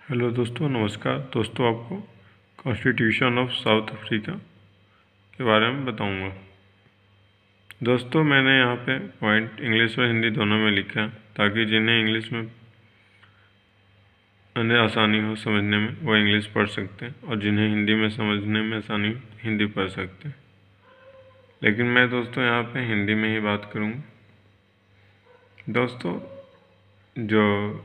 Hello दोस्तों, नमस्कार दोस्तों। आपको कॉन्स्टिट्यूशन ऑफ साउथ अफ्रीका के बारे में बताऊंगा। दोस्तों, मैंने यहाँ पे पॉइंट इंग्लिश और हिंदी दोनों में लिखा है ताकि जिन्हें इंग्लिश में उन्हें आसानी हो समझने में वो इंग्लिश पढ़ सकते हैं, और जिन्हें हिंदी में समझने में आसानी हो हिंदी पढ़ सकते हैं। लेकिन मैं दोस्तों यहाँ पे हिंदी में ही बात करूँगा। दोस्तों, जो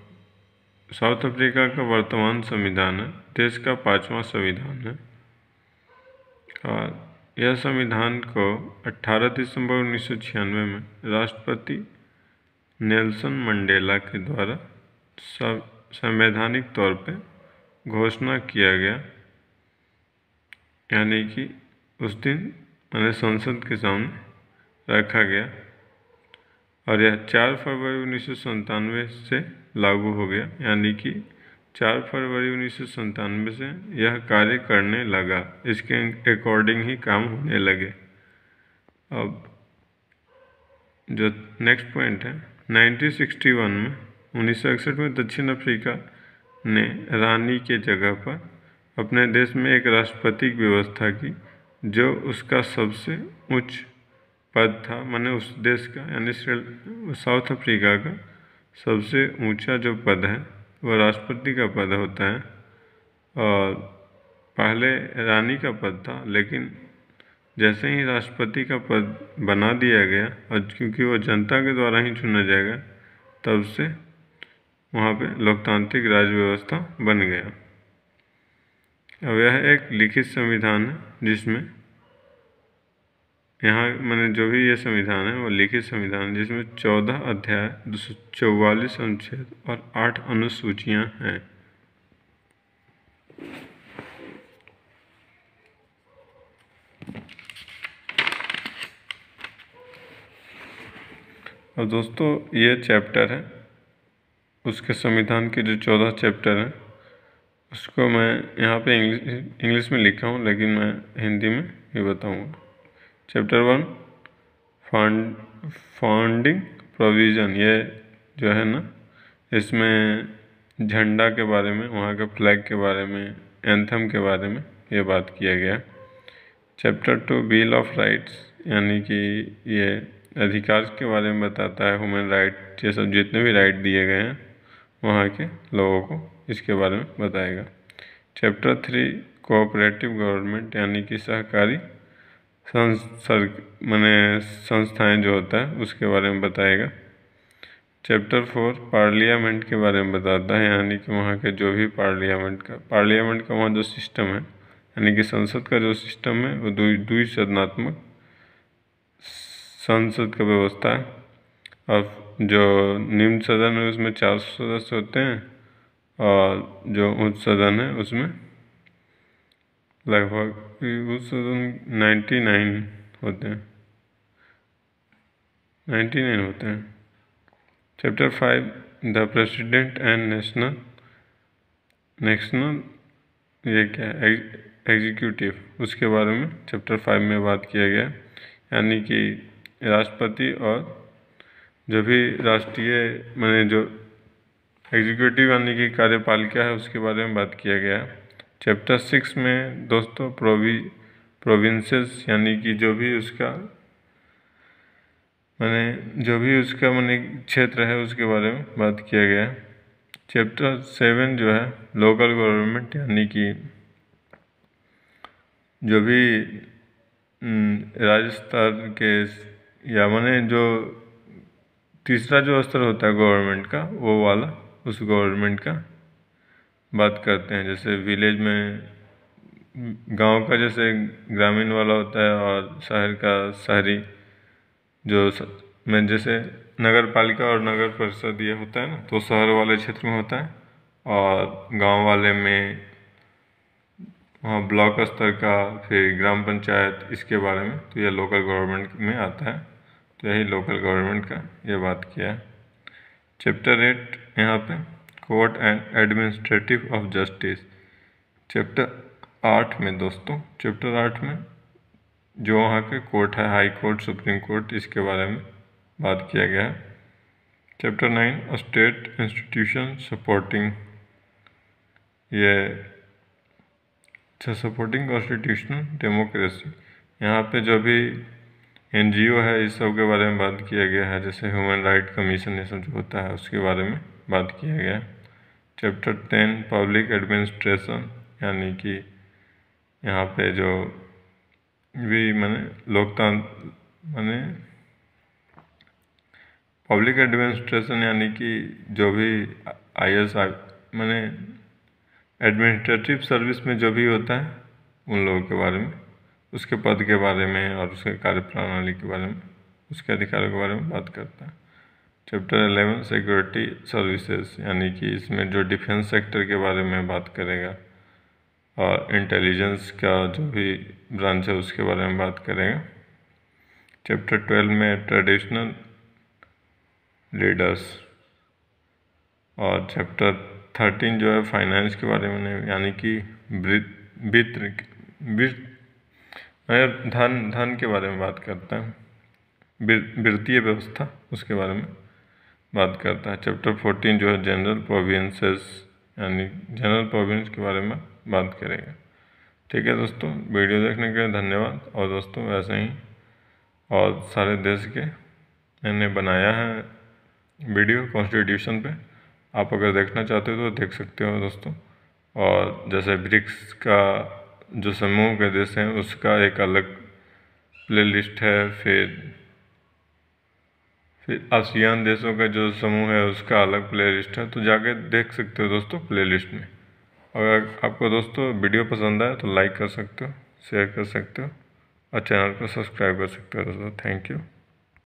साउथ अफ्रीका का वर्तमान संविधान है, देश का 5वां संविधान है, और यह संविधान को 18 दिसंबर 1996 में राष्ट्रपति नेल्सन मंडेला के द्वारा संवैधानिक तौर पे घोषणा किया गया। यानी कि उस दिन मैंने संसद के सामने रखा गया, और यह 4 फरवरी 1997 से लागू हो गया। यानी कि 4 फरवरी 1997 से यह कार्य करने लगा, इसके अकॉर्डिंग ही काम होने लगे। अब जो नेक्स्ट पॉइंट है, 1961 में दक्षिण अफ्रीका ने रानी के जगह पर अपने देश में एक राष्ट्रपति की व्यवस्था की, जो उसका सबसे उच्च पद था। माने उस देश का यानी साउथ अफ्रीका का सबसे ऊंचा जो पद है वह राष्ट्रपति का पद होता है, और पहले रानी का पद था। लेकिन जैसे ही राष्ट्रपति का पद बना दिया गया, और क्योंकि वो जनता के द्वारा ही चुना जाएगा, तब से वहाँ पे लोकतांत्रिक राज व्यवस्था बन गया। अब यह एक लिखित संविधान है, जिसमें यहाँ मैंने जो भी ये संविधान है वो लिखित संविधान है, जिसमें 14 अध्याय, 244 अनुच्छेद और 8 अनुसूचियाँ हैं। और दोस्तों, ये चैप्टर है उसके संविधान के जो 14 चैप्टर हैं, उसको मैं यहाँ पे इंग्लिश में लिखा हूँ, लेकिन मैं हिंदी में ही बताऊँगा। चैप्टर 1 फाउंडिंग प्रोविज़न, ये जो है ना, इसमें झंडा के बारे में, वहाँ के फ्लैग के बारे में, एंथम के बारे में ये बात किया गया। चैप्टर 2 बिल ऑफ राइट्स, यानी कि ये अधिकार के बारे में बताता है, ह्यूमन राइट, ये सब जितने भी राइट दिए गए हैं वहाँ के लोगों को, इसके बारे में बताएगा। चैप्टर 3 कोऑपरेटिव गवर्नमेंट, यानी कि सहकारी संस्थाएं जो होता है उसके बारे में बताएगा। चैप्टर 4 पार्लियामेंट के बारे में बताता है, यानी कि वहाँ के जो भी पार्लियामेंट का वहाँ जो सिस्टम है, यानी कि संसद का जो सिस्टम है वो द्विसदनात्मक संसद का व्यवस्था है। और जो निम्न सदन है उसमें 400 सदस्य होते हैं, और जो उच्च सदन है उसमें लगभग उच्च सदन 99 होते हैं। Chapter 5 the president and national ये क्या है, एग्जीक्यूटिव, उसके बारे में चैप्टर 5 में बात किया गया। यानी कि राष्ट्रपति और जो भी राष्ट्रीय माने जो एग्जीक्यूटिव यानी कि कार्यपालिका है, उसके बारे में बात किया गया। चैप्टर 6 में दोस्तों प्रोविंसेस, यानी कि जो भी उसका माने क्षेत्र है उसके बारे में बात किया गया। चैप्टर 7 जो है लोकल गवर्नमेंट, यानी कि जो भी राज्य स्तर के या माने जो तीसरा जो स्तर होता है गवर्नमेंट का, वो वाला उस गवर्नमेंट का बात करते हैं। जैसे विलेज में, गांव का जैसे ग्रामीण वाला होता है, और शहर का शहरी में जैसे नगर पालिका और नगर परिषद ये होता है ना, तो शहर वाले क्षेत्र में होता है, और गांव वाले में वहाँ ब्लॉक स्तर का, फिर ग्राम पंचायत, इसके बारे में, तो ये लोकल गवर्नमेंट में आता है। तो यही लोकल गवर्नमेंट का ये बात किया है। चैप्टर 8 यहाँ पे court and administrative of justice. Chapter 8 में दोस्तों, चैप्टर 8 में जो वहाँ के कोर्ट है, हाई कोर्ट, सुप्रीम कोर्ट, इसके बारे में बात किया गया है। चैप्टर 9 स्टेट इंस्टीट्यूशन सपोर्टिंग ये सपोर्टिंग कॉन्स्टिट्यूशनल डेमोक्रेसी, यहाँ पे जो भी NGO है इस सब के बारे में बात किया गया है, जैसे ह्यूमन राइट कमीशन ये सब जो होता है उसके बारे में बात किया गया है। चैप्टर 10 पब्लिक एडमिनिस्ट्रेशन, यानी कि यहाँ पे जो भी माने लोकतंत्र माने पब्लिक एडमिनिस्ट्रेशन, यानी कि जो भी IS माने एडमिनिस्ट्रेटिव सर्विस में जो भी होता है उन लोगों के बारे में, उसके पद के बारे में और उसके कार्यप्रणाली के बारे में, उसके अधिकारों के बारे में बात करता है। चैप्टर 11 सिक्योरिटी सर्विसेज, यानी कि इसमें जो डिफेंस सेक्टर के बारे में बात करेगा और इंटेलिजेंस का जो भी ब्रांच है उसके बारे में बात करेगा। चैप्टर 12 में ट्रेडिशनल लीडर्स, और चैप्टर 13 जो है फाइनेंस के बारे में, यानी कि धन के बारे में बात करता है, वित्तीय व्यवस्था उसके बारे में बात करता है। चैप्टर 14 जो है जनरल प्रोविंसेस, यानी जनरल प्रोविंस के बारे में बात करेगा। ठीक है दोस्तों, वीडियो देखने के लिए धन्यवाद। और दोस्तों वैसे ही और सारे देश के मैंने बनाया है वीडियो कॉन्स्टिट्यूशन पे, आप अगर देखना चाहते हो तो देख सकते हो दोस्तों। और जैसे ब्रिक्स का जो समूह के देश हैं उसका एक अलग प्लेलिस्ट है, फिर आसियान देशों का जो समूह है उसका अलग प्लेलिस्ट है, तो जाके देख सकते हो दोस्तों प्लेलिस्ट में। अगर आपको दोस्तों वीडियो पसंद आए तो लाइक कर सकते हो, शेयर कर सकते हो और चैनल को सब्सक्राइब कर सकते हो दोस्तों। Thank you.